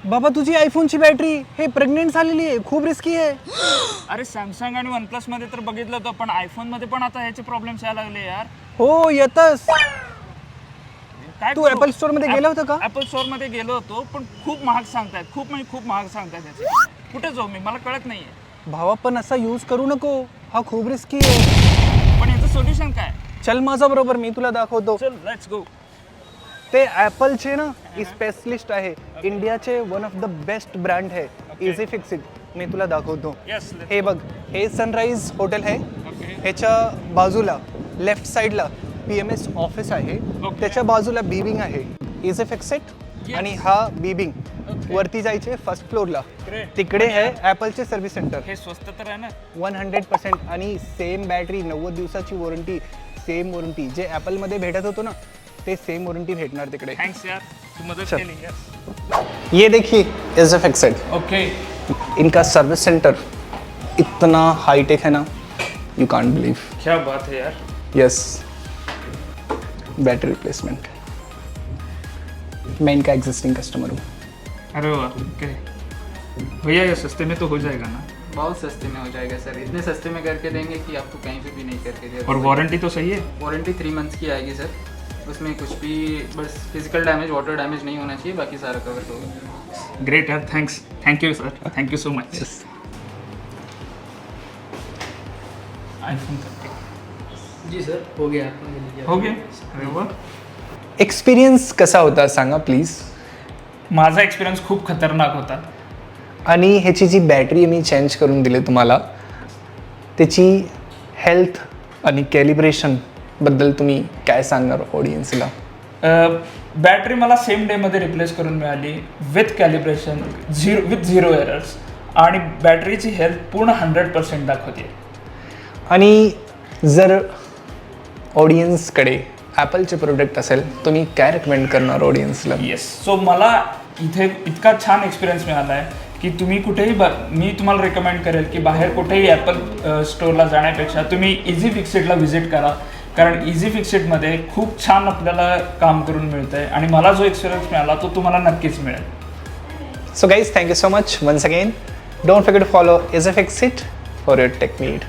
बाबा तुझी आयफोनची बॅटरी हे प्रेग्नेंट झालेली आहे, खूप रिस्की आहे. अरे सॅमसंग आणि OnePlus मध्ये तर बघितलं होतं, पण आयफोन मध्ये पण आता ह्याचे प्रॉब्लेम्स यायला लागले यार. हो येतस. काय तू ऍपल स्टोअर मध्ये गेला होता का? ऍपल स्टोअर मध्ये गेलो होतो, पण खूप महाग सांगतायत, खूप महाग सांगतायत ह्याचे. कुठे जाऊ मी, मला कळत नाहीये. भावा पण असा यूज करू नको, हा खूप रिस्की आहे. पण याचं सोल्युशन काय? चल माझा बरोबर, मी तुला दाखवतो. चल लेट्स गो. ते ॲपलचे ना स्पेशलिस्ट आहे, इंडियाचे one of the best brand आहे इझी फिक्स इट. मी तुला दाखवतो. यस. हे बघ, हे सनराईज हॉटेल आहे. ह्याच्या बाजूला लेफ्ट साईडला PMS ऑफिस आहे. त्याच्या बाजूला बिबिंग आहे, इझी फिक्स इट. आणि हा बिबिंग वरती जायचे फर्स्ट फ्लोअरला, तिकडे आहे ॲपलचे सर्व्हिस सेंटर. हे स्वस्त तर आहे ना? 100% आणि सेम बॅटरी, 90 दिवसाची वॉरंटी, सेम वॉरंटी जे ॲपलमध्ये भेटत होतो ना ते सेम वॉरंटी भेटणार तिकडे. थँक्स यार, तू मदत चल. केली. यस. ये देखिए इज फिक्सेड. ओके. इनका सर्विस सेंटर इतना हाईटेक है ना, यू कांट बिलीव. क्या बात है यार. Yes, battery replacement. मैं इनका एग्जिस्टिंग कस्टमर हूँ. अरे वाह. ओके भैया, ये सस्ते में तो हो जाएगा ना? बहुत सस्ते में हो जाएगा सर, इतने सस्ते में करके देंगे कि आपको कहीं पे भी नहीं करके दिया. और वारंटी तो सही है? वारंटी 3 मंथ्स की आएगी सर. उसमें कुछ भी बस फिजिकल डैमेज, वाटर डैमेज नहीं होना चाहिए, बाकी सारा कवर होगा. ग्रेट यार, thanks. Thank you sir, thank you so much. IPhone जी सर, हो गया आपका. हो गया. अरे वाह. एक्सपिरियन्स कसा होता सांगा प्लीज. माझा एक्सपिरियन्स खूप खतरनाक होता. आणि ह्याची जी बॅटरी मी चेंज करून दिली तुम्हाला, त्याची हेल्थ आणि कॅलिब्रेशन बद्दल तुम्ही काय सांगणार ऑडियन्सला? बॅटरी मला सेम डेमध्ये रिप्लेस करून मिळाली विथ कॅलिब्रेशन, विथ 0 एरर्स, आणि बॅटरीची हेल्थ पूर्ण 100% दाखवते. आणि जर ऑडियन्सकडे ॲपलचे प्रोडक्ट असेल तुम्ही काय रेकमेंड करणार ऑडियन्सला? येस. सो मला इथे इतका छान एक्सपिरियन्स मिळाला आहे की तुम्ही कुठेही मी तुम्हाला रेकमेंड करेल की बाहेर कुठेही ॲपल स्टोअरला जाण्यापेक्षा तुम्ही इझी फिक्सिटला व्हिजिट करा, कारण इझी फिक्सिटमध्ये खूप छान आपल्याला काम करून मिळतं आहे, आणि मला जो एक्सपिरियन्स मिळाला तो तुम्हाला नक्कीच मिळेल. So guys, thank you so much once again. Don't forget to follow Easy Fix It for your tech need.